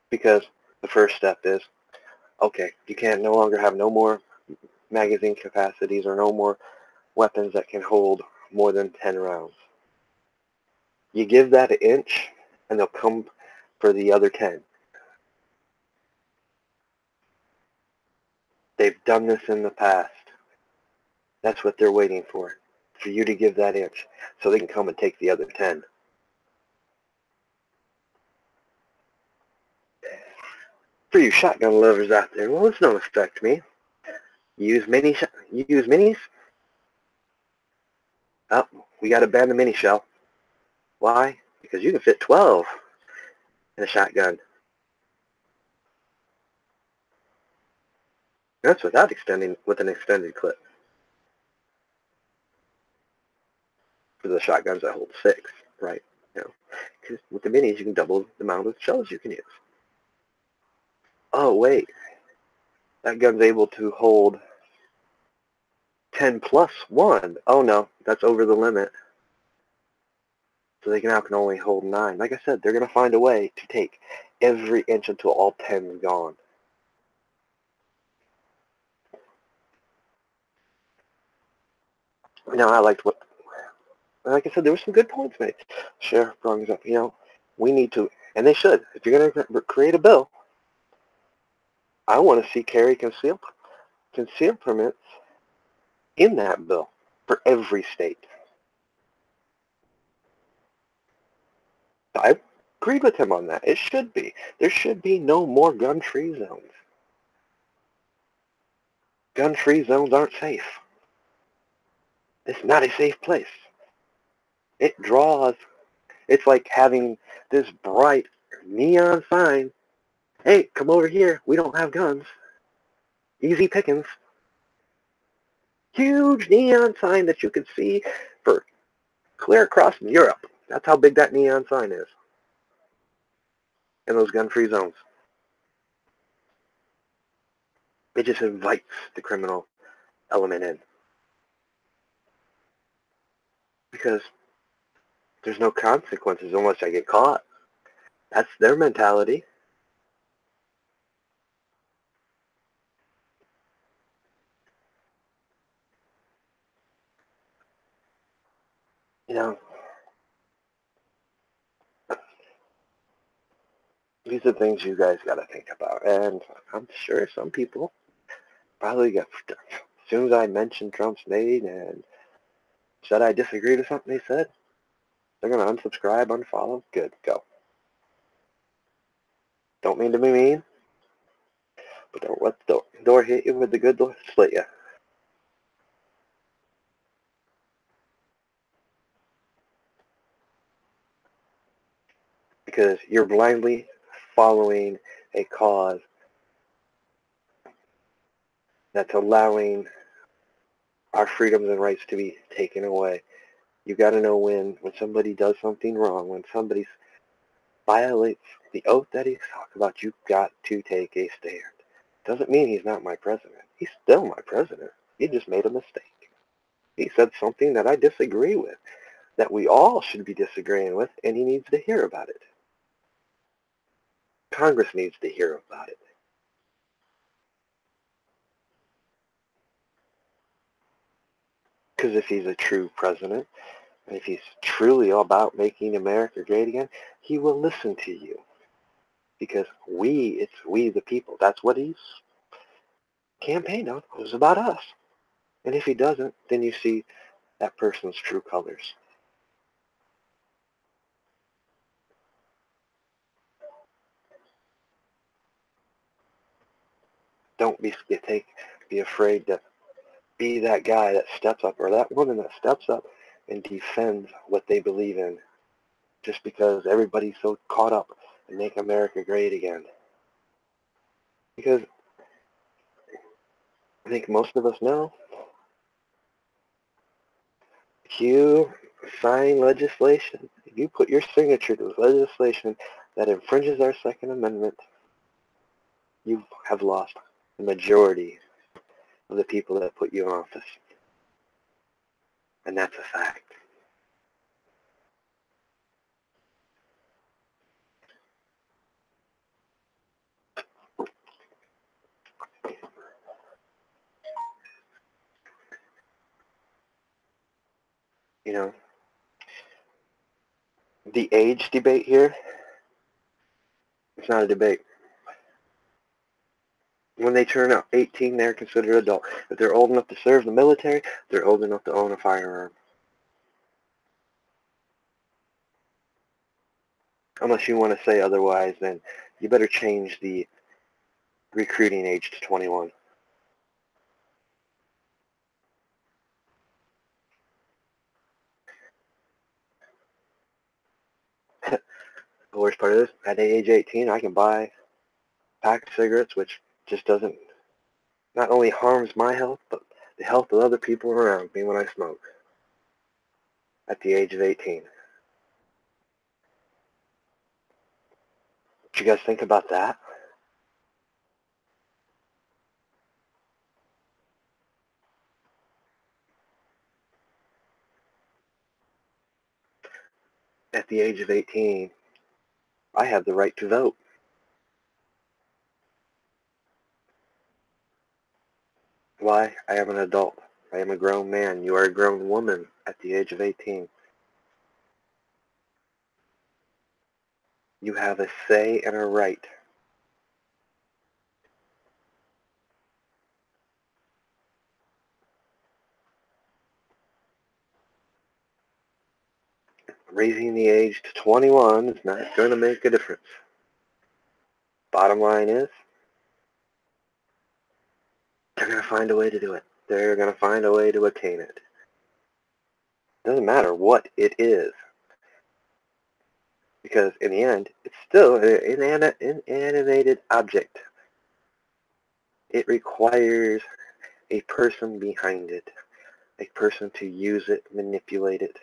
Because the first step is, okay, you can't no longer have no more magazine capacities or no more weapons that can hold more than 10 rounds. You give that an inch and they'll come for the other 10. They've done this in the past. That's what they're waiting for you to give that inch so they can come and take the other 10. For you shotgun lovers out there, well, this don't affect me. You use minis? Oh, we got to ban the mini shell. Why? Because you can fit 12 in a shotgun. That's without extending with an extended clip. For the shotguns that hold 6, right? You know, because with the minis you can double the amount of shells you can use. Oh wait, that gun's able to hold 10 plus 1. Oh no, that's over the limit. So they now can only hold 9. Like I said, they're going to find a way to take every inch until all 10 is gone. Now I liked what, like I said, there were some good points made. Sheriff brings up, we need to, and they should, if you're going to create a bill, I want to see carry concealed concealed permits in that bill for every state. I agreed with him on that. It should be. There should be no more gun-free zones. Gun-free zones aren't safe. It's not a safe place. It draws. It's like having this bright neon sign. Hey, come over here. We don't have guns. Easy pickings. Huge neon sign that you can see for clear across Europe. That's how big that neon sign is in those gun-free zones. It just invites the criminal element in because there's no consequences unless I get caught. That's their mentality. You know, these are things you guys got to think about. And I'm sure some people probably got, as soon as I mentioned Trump's name and said I disagreed with something he said, they're going to unsubscribe, unfollow. Good, go. Don't mean to be mean, but don't let the door hit you with the good door split you. Because you're blindly following a cause that's allowing our freedoms and rights to be taken away. You got to know when somebody does something wrong, when somebody violates the oath that he's talking about, you've got to take a stand. Doesn't mean he's not my president. He's still my president. He just made a mistake. He said something that I disagree with, that we all should be disagreeing with, and he needs to hear about it. Congress needs to hear about it. Because if he's a true president, and if he's truly all about making America great again, he will listen to you. Because it's we the people. That's what he's campaigned on. It was about us. And if he doesn't, then you see that person's true colors. Don't be afraid to be that guy that steps up or that woman that steps up and defends what they believe in just because everybody's so caught up in make America great again. Because I think most of us know if you sign legislation, if you put your signature to legislation that infringes our Second Amendment, you have lost the majority of the people that put you in office. And that's a fact. You know, the age debate here, it's not a debate. When they turn out 18, they're considered adult. If they're old enough to serve the military, they're old enough to own a firearm. Unless you want to say otherwise, then you better change the recruiting age to 21. The worst part is, at age 18, I can buy a pack of cigarettes, which just doesn't, not only harms my health, but the health of other people around me when I smoke. At the age of 18. What you guys think about that? At the age of 18, I have the right to vote. Why? I am an adult. I am a grown man. You are a grown woman at the age of 18. You have a say and a right. raising the age to 21 is not going to make a difference. Bottom line is, they're going to find a way to do it. They're going to find a way to attain it. Doesn't matter what it is, because in the end, it's still an inanimated object. It requires a person behind it, a person to use it, manipulate it.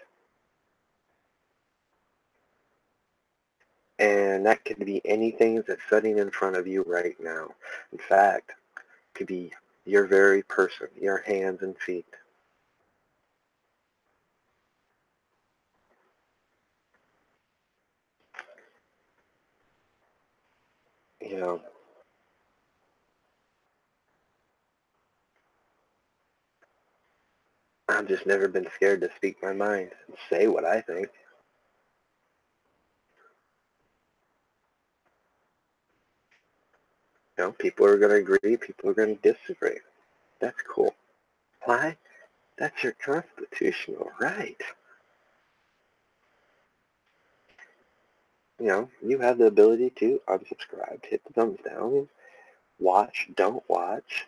And that could be anything that's sitting in front of you right now. In fact, it could be your very person, your hands and feet. You know, I've just never been scared to speak my mind and say what I think. You know, people are going to agree, people are going to disagree. That's cool. Why? That's your constitutional right. You know, you have the ability to unsubscribe, hit the thumbs down, watch, don't watch.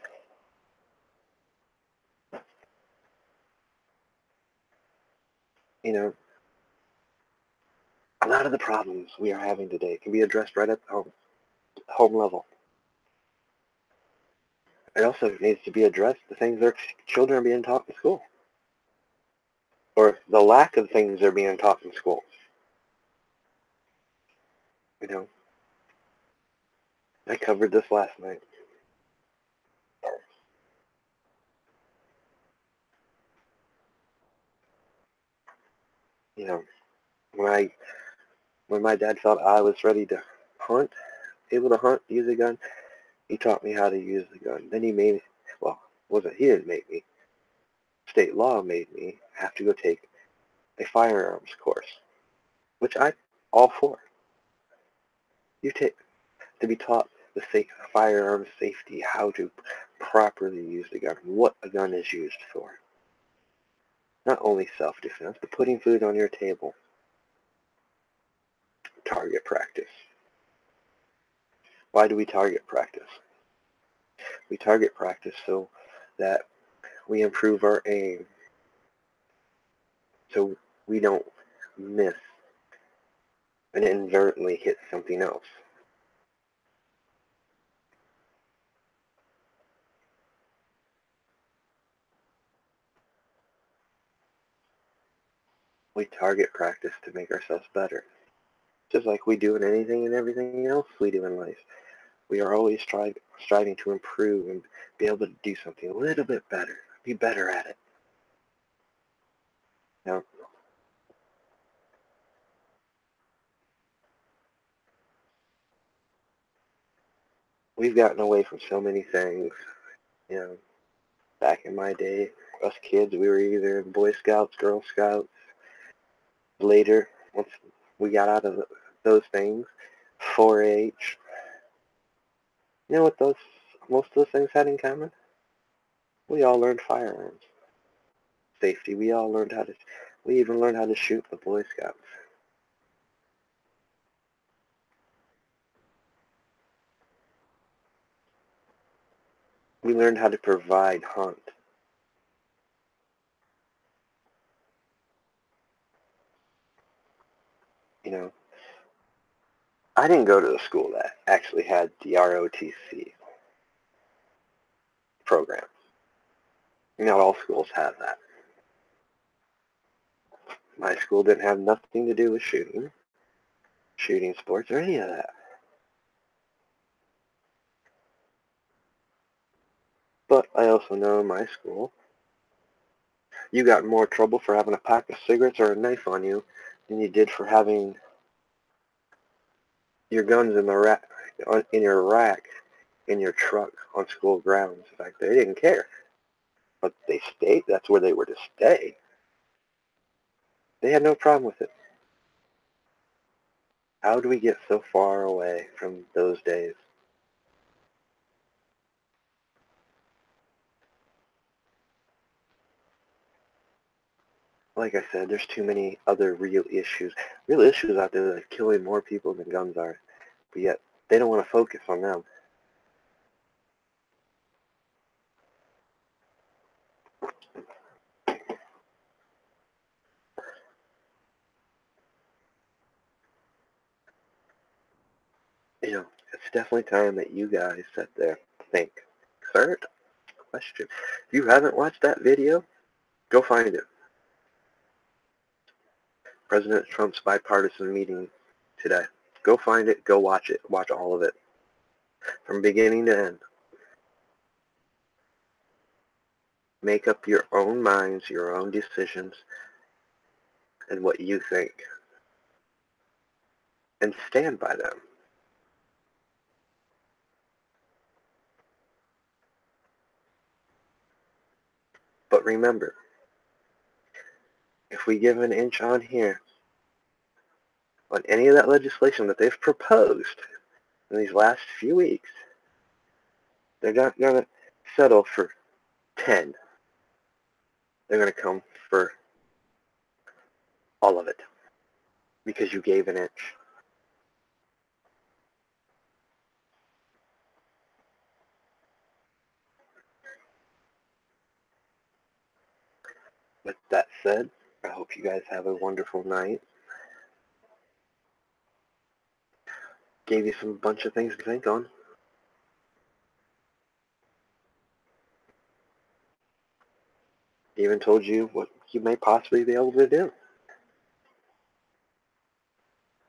You know, a lot of the problems we are having today can be addressed right at the home level. It also needs to be addressed the things their children are being taught in school, or the lack of things they're being taught in school. You know, I covered this last night. You know, when my dad felt I was ready to hunt, able to hunt, use a gun, he taught me how to use the gun. Then he made, well, he didn't make me. State law made me have to go take a firearms course, which I'm all for. You take to be taught the firearms safety, how to properly use the gun, what a gun is used for. Not only self-defense, but putting food on your table. Target practice. Why do we target practice? We target practice so that we improve our aim, so we don't miss and inadvertently hit something else. We target practice to make ourselves better, just like we do in anything and everything else we do in life. We are always striving to improve and be able to do something a little bit better, be better at it. Now, we've gotten away from so many things. You know, back in my day, us kids, we were either in Boy Scouts, Girl Scouts. Later, once we got out of those things, 4-H. You know what most of those things had in common? We all learned firearms, safety. We even learned how to shoot the Boy Scouts. We learned how to provide, hunt. You know, I didn't go to a school that actually had the ROTC program. Not all schools have that. My school didn't have nothing to do with shooting sports, or any of that. But I also know in my school, you got more trouble for having a pack of cigarettes or a knife on you than you did for having your guns in your rack in your truck on school grounds. In fact, they didn't care. But they stayed. That's where they were to stay. They had no problem with it. How do we get so far away from those days? like I said, there's too many other real issues out there that are killing more people than guns are, but yet they don't want to focus on them. You know, it's definitely time that you guys sit there and think. Third question. If you haven't watched that video, go find it. President Trump's bipartisan meeting today. Go find it. Go watch it. Watch all of it. From beginning to end. Make up your own minds, your own decisions, and what you think. And stand by them. But remember, if we give an inch on here, on any of that legislation that they've proposed in these last few weeks, they're not going to settle for 10. They're going to come for all of it because you gave an inch. With that said, I hope you guys have a wonderful night. Gave you some bunch of things to think on. Even told you what you may possibly be able to do.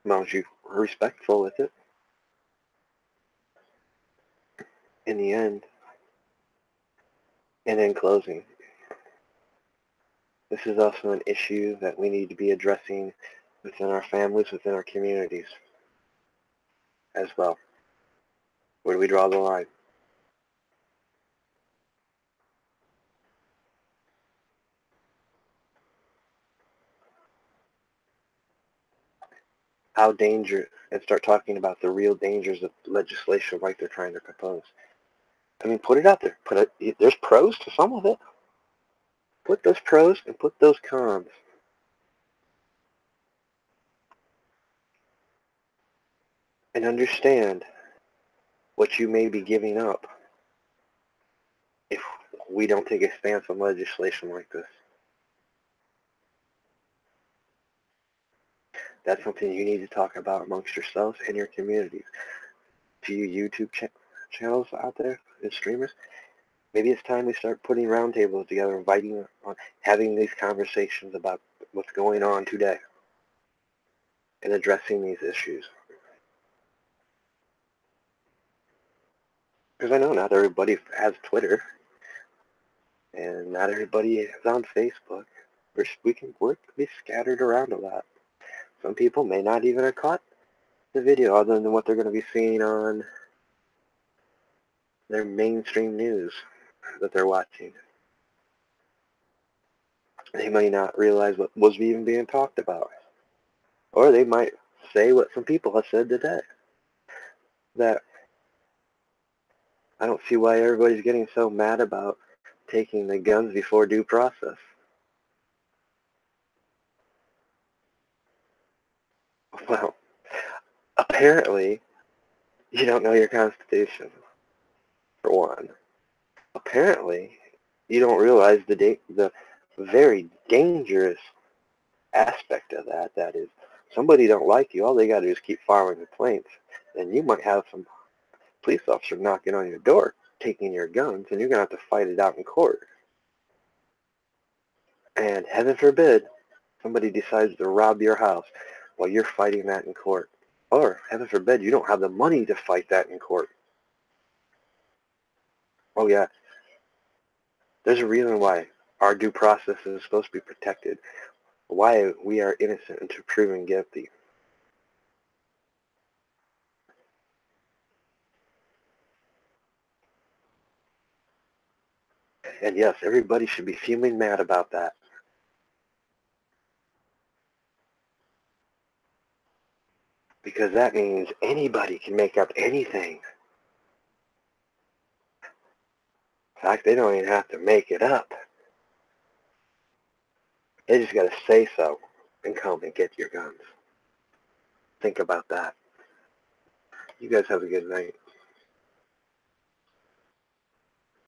As long as you're respectful with it. In the end, and in closing, this is also an issue that we need to be addressing within our families, within our communities as well. Where do we draw the line? How dangerous, and start talking about the real dangers of legislation like they're trying to propose. I mean, put it out there. There's pros to some of it. Put those pros and put those cons. And understand what you may be giving up if we don't take a stance on legislation like this. That's something you need to talk about amongst yourselves and your communities. To you YouTube channels out there and streamers, maybe it's time we start putting roundtables together, inviting on, having these conversations about what's going on today and addressing these issues. Because I know not everybody has Twitter, and not everybody is on Facebook. We can be scattered around a lot. Some people may not even have caught the video other than what they're going to be seeing on their mainstream news that they're watching. They may not realize what was even being talked about. Or they might say what some people have said today. That I don't see why everybody's getting so mad about taking the guns before due process. Well, apparently, you don't know your Constitution, for one. Apparently, you don't realize the very dangerous aspect of that. That is, somebody don't like you, all they got to do is keep filing complaints, and you might have some police officer knocking on your door, taking your guns, and you're going to have to fight it out in court. And heaven forbid, somebody decides to rob your house while you're fighting that in court. Or, heaven forbid, you don't have the money to fight that in court. Oh yeah, there's a reason why our due process is supposed to be protected. Why we are innocent until proven guilty. And yes, everybody should be fuming mad about that. Because that means anybody can make up anything. In fact, they don't even have to make it up. They just got to say so and come and get your guns. Think about that. You guys have a good night.